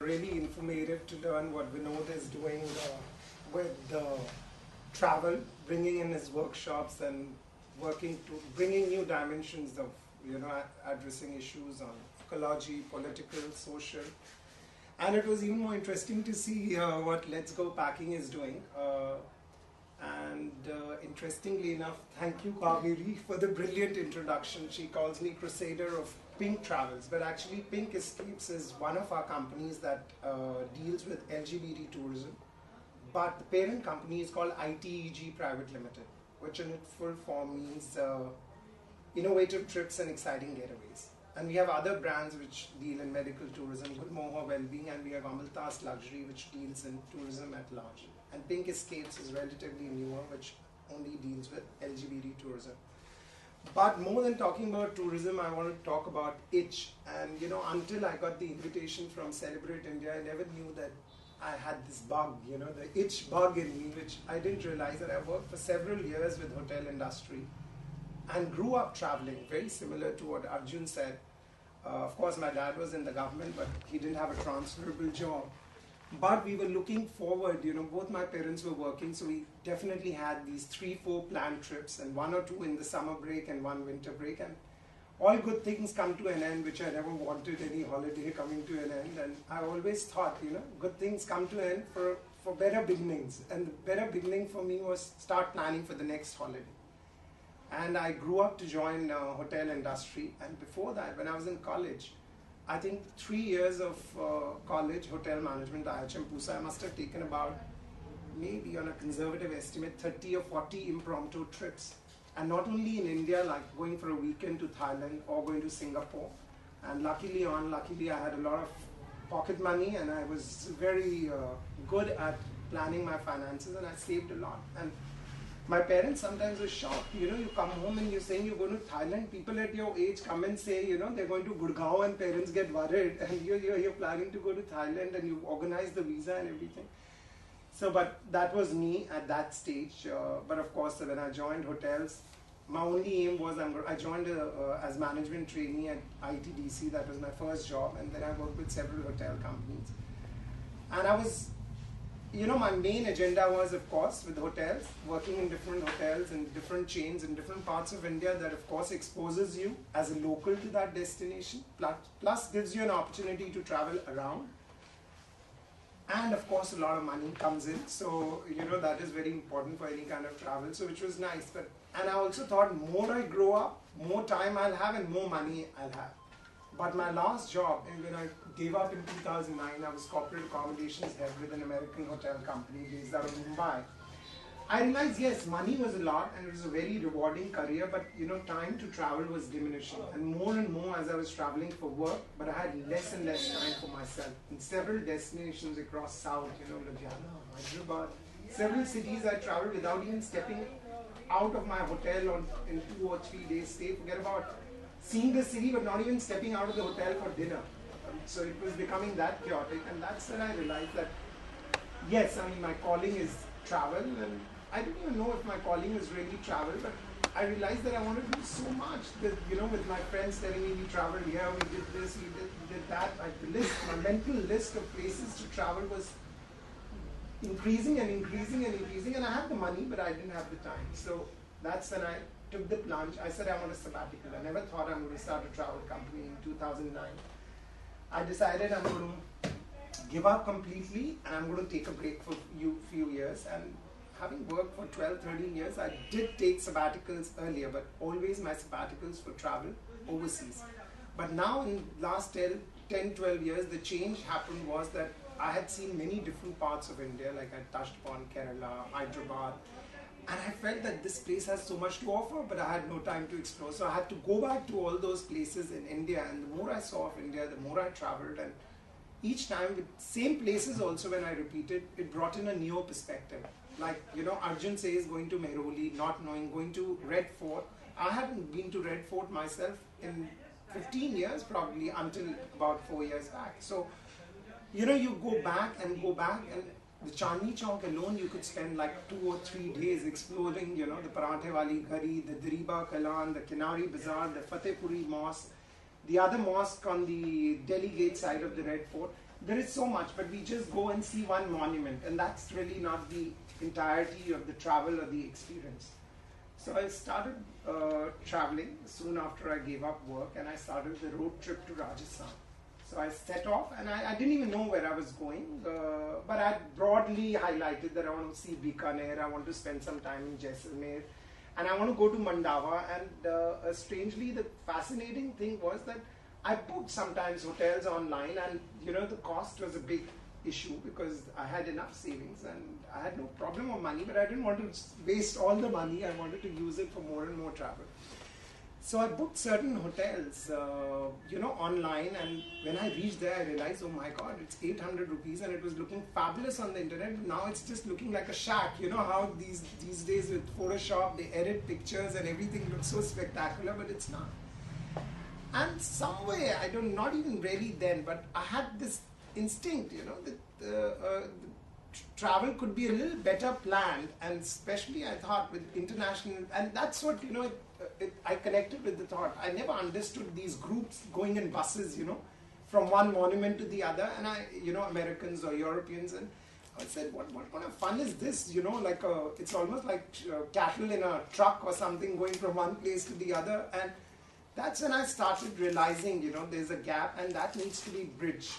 Really informative to learn what Vinod is doing with travel, bringing in his workshops and working to bringing new dimensions of addressing issues on ecology, political, social. And it was even more interesting to see what Let's Go Packing is doing. Interestingly enough, thank you, Kaveri, for the brilliant introduction. She calls me Crusader of Pink Travels, but actually Pink Escapes is one of our companies that deals with LGBT tourism. But the parent company is called ITEG Private Limited, which in its full form means innovative trips and exciting getaways. And we have other brands which deal in medical tourism, Good Moha Wellbeing, and we have Amaltas Luxury, which deals in tourism at large. And Pink Escapes is relatively newer, which only deals with LGBT tourism. But more than talking about tourism, I want to talk about itch. And until I got the invitation from Celebrate India, I never knew that I had this bug, the itch bug in me, which I didn't realize that I worked for several years with hotel industry and grew up traveling, very similar to what Arjun said. Of course, my dad was in the government, but he didn't have a transferable job. But we were looking forward, both my parents were working, so we definitely had these 3-4 planned trips, and 1 or 2 in the summer break and 1 winter break. And all good things come to an end, which I never wanted any holiday coming to an end. And I always thought, good things come to an end for better beginnings. And the better beginning for me was start planning for the next holiday. And I grew up to join hotel industry. And before that, when I was in college, I think 3 years of college, hotel management, IHM Pusa, I must have taken about, maybe on a conservative estimate, 30 or 40 impromptu trips. And not only in India, like going for a weekend to Thailand or going to Singapore. And luckily I had a lot of pocket money, and I was very good at planning my finances, and I saved a lot. And my parents sometimes were shocked. You come home and you're saying you're going to Thailand. People at your age come and say, they're going to Gurgaon, and parents get worried. And you're planning to go to Thailand, and you organize the visa and everything. So, but that was me at that stage. But of course, when I joined hotels, my only aim was I joined as management trainee at ITDC. That was my first job, and then I worked with several hotel companies. And I was, my main agenda was, of course, with hotels, working in different hotels and different chains in different parts of India that, of course, exposes you as a local to that destination, plus gives you an opportunity to travel around. And of course, a lot of money comes in. So, that is very important for any kind of travel. So, which was nice. And I also thought more I grow up, more time I'll have and more money I'll have. But my last job, and when I gave up in 2009, I was corporate accommodations head with an American hotel company based out of Mumbai. I realized, yes, money was a lot and it was a very rewarding career, but time to travel was diminishing. And more as I was traveling for work, but I had less and less time for myself. In several destinations across South, Ludhiana, Hyderabad, several cities I traveled without even stepping out of my hotel in 2 or 3 days stay. Forget about seeing the city, but not even stepping out of the hotel for dinner. So it was becoming that chaotic, and that's when I realized that, yes, my calling is travel, and I didn't even know if my calling was really travel, but I realized that I want to do so much. That, with my friends telling me we traveled here, we did this, we did that. My mental list of places to travel was increasing, and I had the money, but I didn't have the time. So that's when I took the plunge. I said I want a sabbatical. I never thought I'm going to start a travel company in 2009. I decided I'm going to give up completely, and I'm going to take a break for a few years. And having worked for 12, 13 years, I did take sabbaticals earlier, but always my sabbaticals for travel overseas. But now in last 10, 12 years, the change happened was that I had seen many different parts of India, like I touched upon Kerala, Hyderabad, and I felt that this place has so much to offer, but I had no time to explore. So I had to go back to all those places in India, and the more I saw of India, the more I traveled, and each time with same places also when I repeated, it brought in a newer perspective. Like, Arjun says going to Mehroli, not knowing, going to Red Fort. I hadn't been to Red Fort myself in 15 years probably until about 4 years back. So, you go back, and the Chandni Chowk alone, you could spend like 2 or 3 days exploring, the Paranthe Wali Ghari, the Dariba Kalan, the Kinari Bazaar, the Fatehpuri Mosque, the other mosque on the Delhi Gate side of the Red Fort. There is so much, but we just go and see one monument, and that's really not the entirety of the travel or the experience. So I started traveling soon after I gave up work, and I started the road trip to Rajasthan. So I set off, and I didn't even know where I was going, but I broadly highlighted that I want to see Bikaner, I want to spend some time in Jaisalmer, and I want to go to Mandava. And strangely, the fascinating thing was that I booked sometimes hotels online, and the cost was a big issue because I had enough savings and I had no problem of money, but I didn't want to waste all the money. I wanted to use it for more and more travel. So I booked certain hotels, online, and when I reached there, I realized, oh my God, it's 800 rupees, and it was looking fabulous on the internet. Now it's just looking like a shack. You know how these days with Photoshop, they edit pictures and everything looks so spectacular, but it's not. And some way, not even really then, but I had this instinct, that travel could be a little better planned, and especially I thought with international, and that's what, I connected with the thought. I never understood these groups going in buses, from one monument to the other, and Americans or Europeans, and I said, what kind of fun is this, it's almost like cattle in a truck or something going from one place to the other. And that's when I started realizing, there's a gap and that needs to be bridged.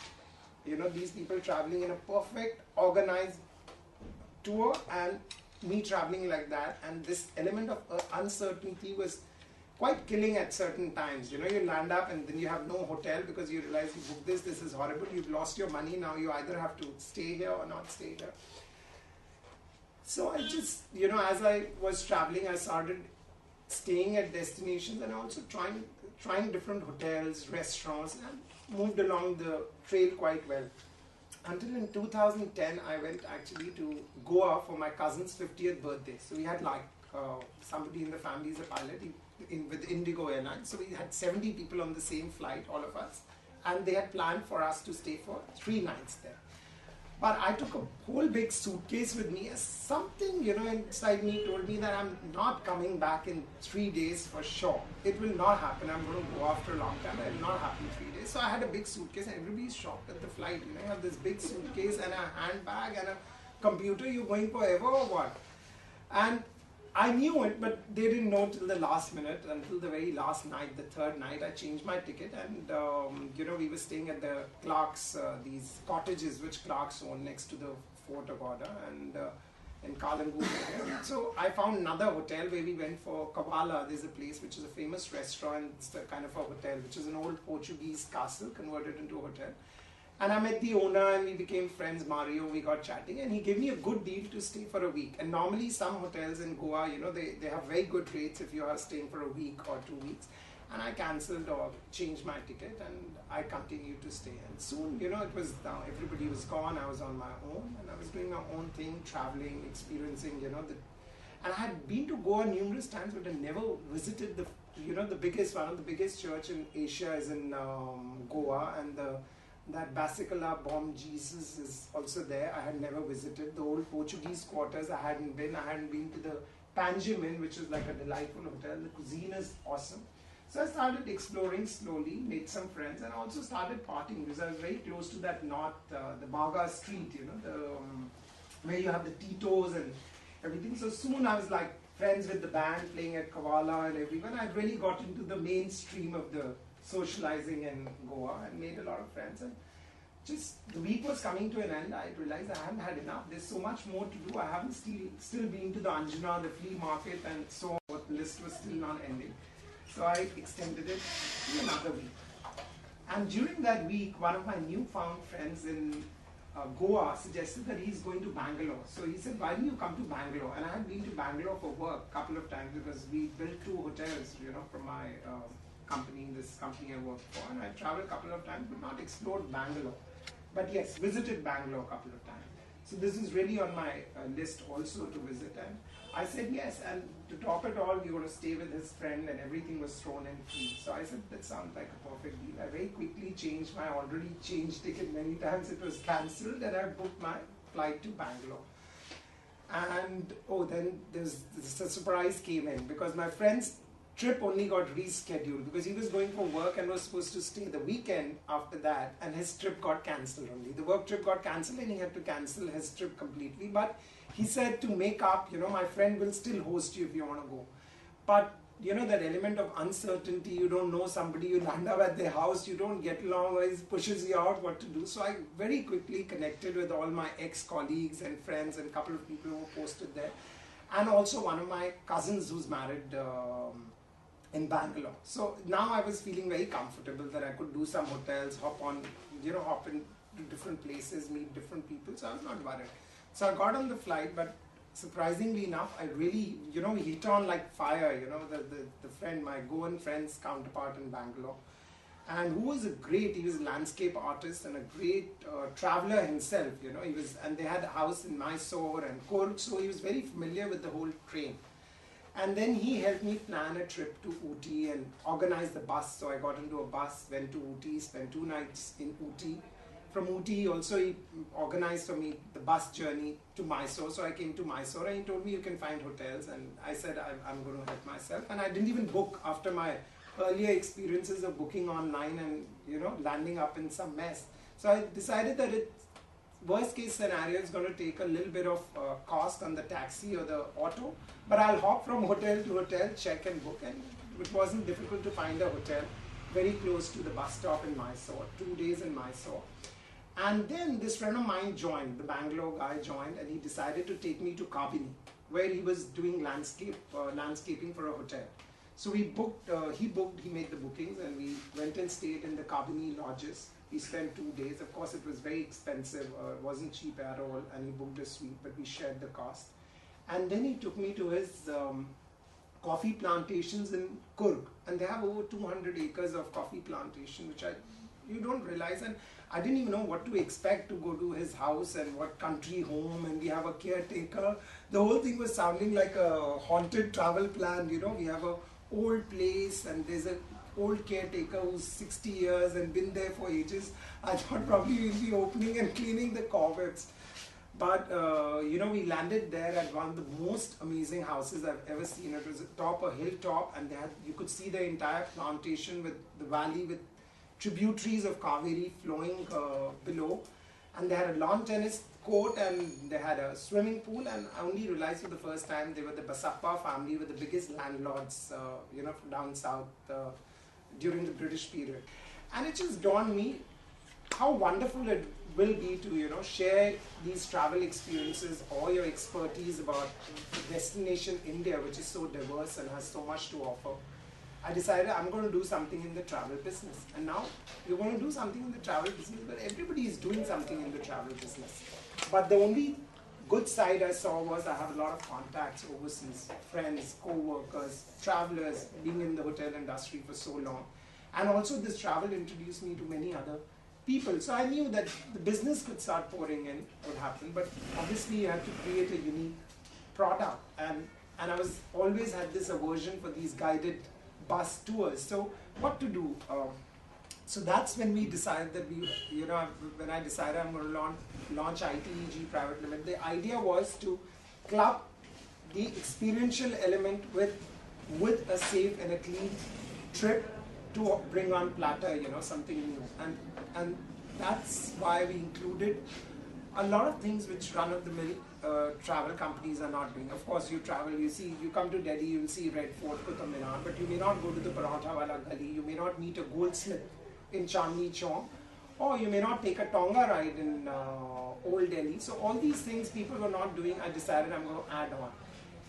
These people traveling in a perfect, organized tour and me traveling like that. And this element of uncertainty was quite killing at certain times. You land up and then you have no hotel because you realize you booked this is horrible, you've lost your money, now you either have to stay here or not stay here. So I just, as I was traveling, I started staying at destinations and also trying different hotels, restaurants, and moved along the trail quite well. Until in 2010, I went actually to Goa for my cousin's 50th birthday. So we had somebody in the family is a pilot with Indigo Airlines. So we had 70 people on the same flight, all of us. And they had planned for us to stay for 3 nights there. But I took a whole big suitcase with me as something, inside me told me that I'm not coming back in 3 days for sure. It will not happen. I'm going to go after a long time, but it will not happen in 3 days. So I had a big suitcase and everybody's shocked at the flight. You have this big suitcase and a handbag and a computer. You're going forever or what? And I knew it, but they didn't know till the last minute, until the very last night, the third night. I changed my ticket, and we were staying at the Clark's, these cottages which Clark's own next to the Fort of Order, and in Kalangu. So I found another hotel where we went for Kavala. There's a place which is a famous restaurant. It's the kind of a hotel which is an old Portuguese castle converted into a hotel. And I met the owner and we became friends, Mario, we got chatting, and he gave me a good deal to stay for a week. And normally some hotels in Goa, they have very good rates if you are staying for a week or 2 weeks. And I cancelled or changed my ticket and I continued to stay. And soon, it was now everybody was gone, I was on my own and I was doing my own thing, traveling, experiencing, and I had been to Goa numerous times, but I never visited the one of the biggest church in Asia is in Goa, and that Basilica Bom Jesus is also there. I had never visited. The old Portuguese quarters, I hadn't been. I hadn't been to the Panjimin, which is like a delightful hotel. The cuisine is awesome. So I started exploring slowly, made some friends, and also started partying because I was very close to that north, the Baga Street, where you have the Titos and everything. So soon I was like friends with the band playing at Kavala and everyone. I'd really got into the mainstream of the socializing in Goa and made a lot of friends, and just the week was coming to an end. I realized I haven't had enough. There's so much more to do. I haven't still been to the Anjana, the flea market, and so on. The list was still not ending. So I extended it to another week. And during that week, one of my newfound friends in Goa suggested that he's going to Bangalore. So he said, why don't you come to Bangalore? And I had been to Bangalore for work a couple of times because we built 2 hotels, from my this company I worked for, and I traveled a couple of times but not explored Bangalore. But yes, visited Bangalore a couple of times. So this is really on my list also to visit, and I said yes, and to top it all, we were going to stay with his friend and everything was thrown in free. So I said that sounds like a perfect deal. I very quickly changed my already changed ticket many times. It was cancelled and I booked my flight to Bangalore. And then the surprise came in because my friends trip only got rescheduled because he was going for work and was supposed to stay the weekend after that, and his trip got cancelled only. The work trip got cancelled and he had to cancel his trip completely. But he said to make up, my friend will still host you if you want to go. But that element of uncertainty, you don't know somebody, you land up at their house, you don't get along, or he pushes you out what to do. So I very quickly connected with all my ex-colleagues and friends and a couple of people who were posted there. And also one of my cousins who's married in Bangalore. So now I was feeling very comfortable that I could do some hotels, hop in to different places, meet different people. So I was not worried. So I got on the flight, but surprisingly enough, I really, we hit on like fire, the friend, my Goan friend's counterpart in Bangalore. And who was he was a landscape artist and a great traveler himself, and they had a house in Mysore and Coorg, so he was very familiar with the whole train. And then he helped me plan a trip to Ooty and organize the bus. So I got into a bus, went to Ooty, spent 2 nights in Ooty. From Ooty, he organized for me the bus journey to Mysore. So I came to Mysore and he told me you can find hotels. And I said, I'm going to help myself. And I didn't even book after my earlier experiences of booking online and, landing up in some mess. So I decided that worst case scenario is going to take a little bit of cost on the taxi or the auto, but I'll hop from hotel to hotel, check and book, and it wasn't difficult to find a hotel very close to the bus stop in Mysore, 2 days in Mysore. And then this friend of mine joined, the Bangalore guy joined, and he decided to take me to Kabini, where he was doing landscaping for a hotel. So we booked, he made the bookings, and we went and stayed in the Kabini lodges. We spent 2 days. Of course, it was very expensive. It wasn't cheap at all. And he booked a suite, but we shared the cost. And then he took me to his coffee plantations in Coorg. And they have over 200 acres of coffee plantation, which you don't realize. And I didn't even know what to expect to go to his house and what country home. And we have a caretaker. The whole thing was sounding like a haunted travel plan. We have a old place and there's a old caretaker who's 60 years and been there for ages. I thought probably we'll be opening and cleaning the cobwebs. But, we landed there at one of the most amazing houses I've ever seen. It was atop a hilltop, and you could see the entire plantation with the valley with tributaries of Kaveri flowing below. And they had a lawn tennis court and they had a swimming pool, and I only realized for the first time they were the Basappa family, were the biggest landlords, from down south during the British period. And it just dawned on me how wonderful it will be to share these travel experiences or your expertise about the destination India, which is so diverse and has so much to offer. I decided I'm going to do something in the travel business. And now you're going to do something in the travel business, but everybody is doing something in the travel business. But the only good side I saw was I have a lot of contacts overseas, friends, co-workers, travelers, being in the hotel industry for so long. And also this travel introduced me to many other people. So I knew that the business could start pouring in, would happen, but obviously you had to create a unique product. And I was always had this aversion for these guided bus tours. So what to do? So that's when we decided that when I decided I'm going to launch ITEG Private Limited, the idea was to club the experiential element with a safe and a clean trip to bring on platter, something new. And that's why we included a lot of things which run-of-the-mill travel companies are not doing. Of course, you travel, you come to Delhi, you'll see Red Fort, Qutub Minar, but you may not go to the Paratha Wala Gali, you may not meet a goldsmith in Chandni Chowk, or you may not take a Tonga ride in Old Delhi. So all these things people were not doing, I decided I'm going to add on.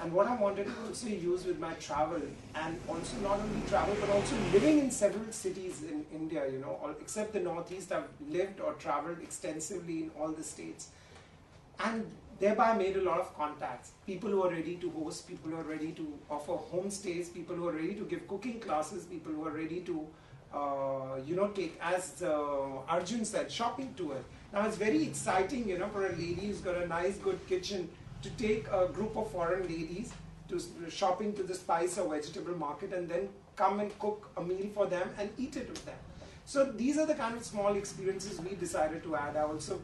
And what I wanted to also use with my travel, and also not only travel, but also living in several cities in India, except the Northeast, I've lived or traveled extensively in all the states. And thereby made a lot of contacts. People who are ready to host, people who are ready to offer homestays, people who are ready to give cooking classes, people who are ready to, take, as Arjun said, shopping tour. Now it's very exciting, for a lady who's got a nice, good kitchen, to take a group of foreign ladies to shopping to the spice or vegetable market and then come and cook a meal for them and eat it with them. So these are the kind of small experiences we decided to add. I also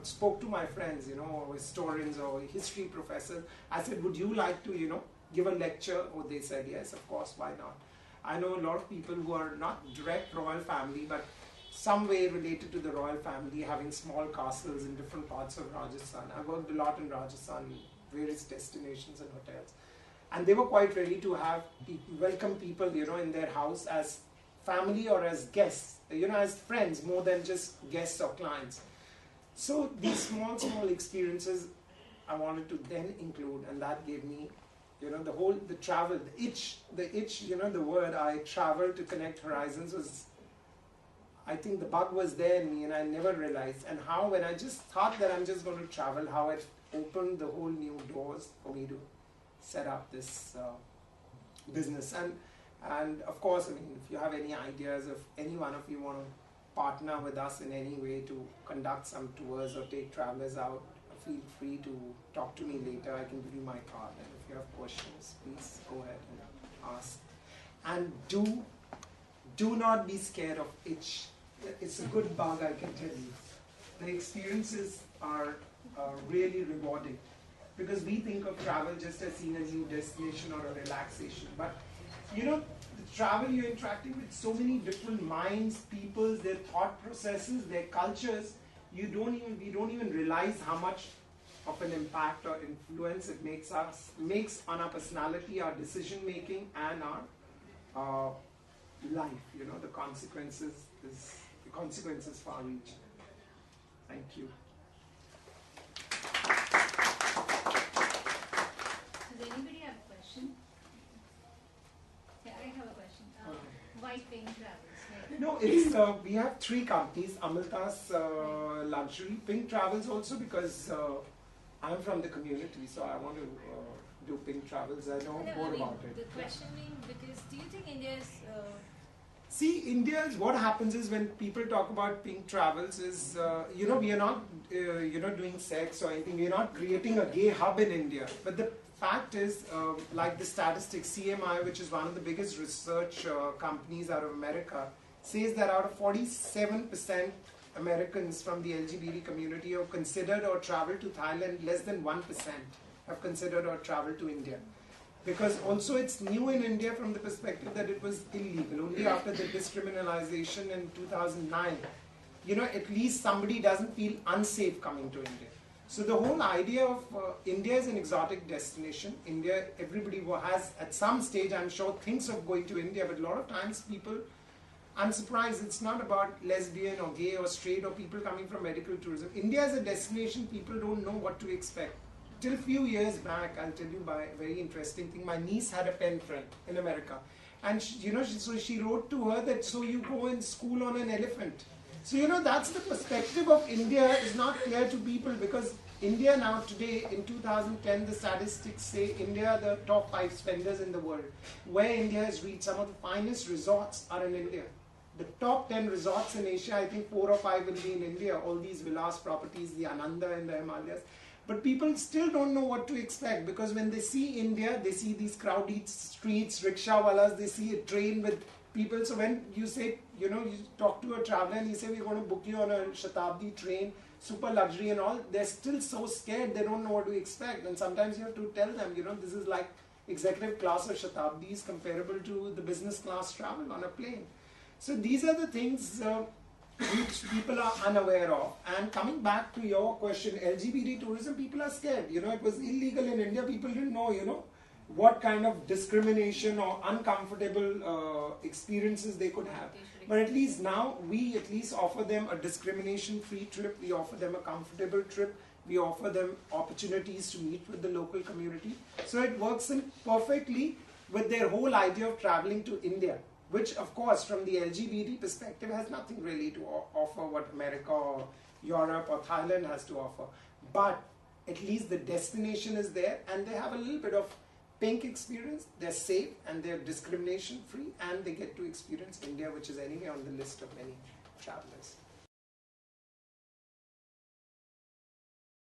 spoke to my friends, historians or history professors. I said, would you like to, give a lecture? Oh, they said yes, of course, why not? I know a lot of people who are not direct royal family, but some way related to the royal family, having small castles in different parts of Rajasthan. I worked a lot in Rajasthan, various destinations and hotels. And they were quite ready to have welcome people, in their house as family or as guests, as friends, more than just guests or clients. So these small experiences I wanted to then include, and that gave me, the travel, the itch, the word I traveled to connect horizons was, I think the bug was there in me and I never realized. And how, when I just thought that I'm just going to travel, how it opened the whole new doors for me to set up this business. And of course, I mean, if you have any ideas, if any one of you want to partner with us in any way to conduct some tours or take travelers out, feel free to talk to me later. I can give you my card, and if you have questions, please go ahead and ask. And do not be scared of itch. It's a good bug, I can tell you. The experiences are really rewarding, because we think of travel just as seeing a new destination or a relaxation. But the travel, you're interacting with so many different minds, peoples, their thought processes, their cultures. We don't even realize how much of an impact or influence it makes on our personality, our decision making, and our life. The consequences far-reaching. Thank you. Does anybody have a question? Yeah, I have a question. Why Pink Travels? No, it's we have 3 companies. Amrita's Luxury, Pink Travels also, because I'm from the community, so I want to do Pink Travels. I know more about it. The question being, because do you think India's See, what happens is when people talk about Pink Travels is, we are not, doing sex or anything. We are not creating a gay hub in India. But the fact is, like the statistics, CMI, which is one of the biggest research companies out of America, says that out of 47% Americans from the LGBT community have considered or traveled to Thailand, less than 1% have considered or traveled to India. Because also it's new in India from the perspective that it was illegal. Only after the discriminalization in 2009, at least somebody doesn't feel unsafe coming to India. So the whole idea of India is an exotic destination. India, everybody has at some stage, I'm sure, thinks of going to India, but a lot of times people, I'm surprised it's not about lesbian or gay or straight or people coming from medical tourism. India is a destination people don't know what to expect. Till a few years back, I'll tell you by a very interesting thing. My niece had a pen friend in America, and so she wrote to her that, so you go in school on an elephant. So that's the perspective of India is not clear to people, because India now today in 2010, the statistics say India are the top 5 spenders in the world. Where India has reached, some of the finest resorts are in India. The top 10 resorts in Asia, I think 4 or 5 will be in India. All these villas properties, the Ananda in the Himalayas. But people still don't know what to expect, because when they see India, they see these crowded streets, rickshawalas, they see a train with people. So when you say, you talk to a traveler and you say, we're going to book you on a Shatabdi train, super luxury and all, they're still so scared, they don't know what to expect. And sometimes you have to tell them, this is like executive class or Shatabdi is comparable to the business class travel on a plane. So these are the things which people are unaware of. And coming back to your question, LGBT tourism, people are scared. It was illegal in India. People didn't know, what kind of discrimination or uncomfortable experiences they could have. But at least now, we at least offer them a discrimination-free trip. We offer them a comfortable trip. We offer them opportunities to meet with the local community. So it works in perfectly with their whole idea of traveling to India, which of course from the LGBT perspective has nothing really to offer what America or Europe or Thailand has to offer. But at least the destination is there, and they have a little bit of Pink experience. They're safe and they're discrimination free, and they get to experience India, which is anyway on the list of many travelers.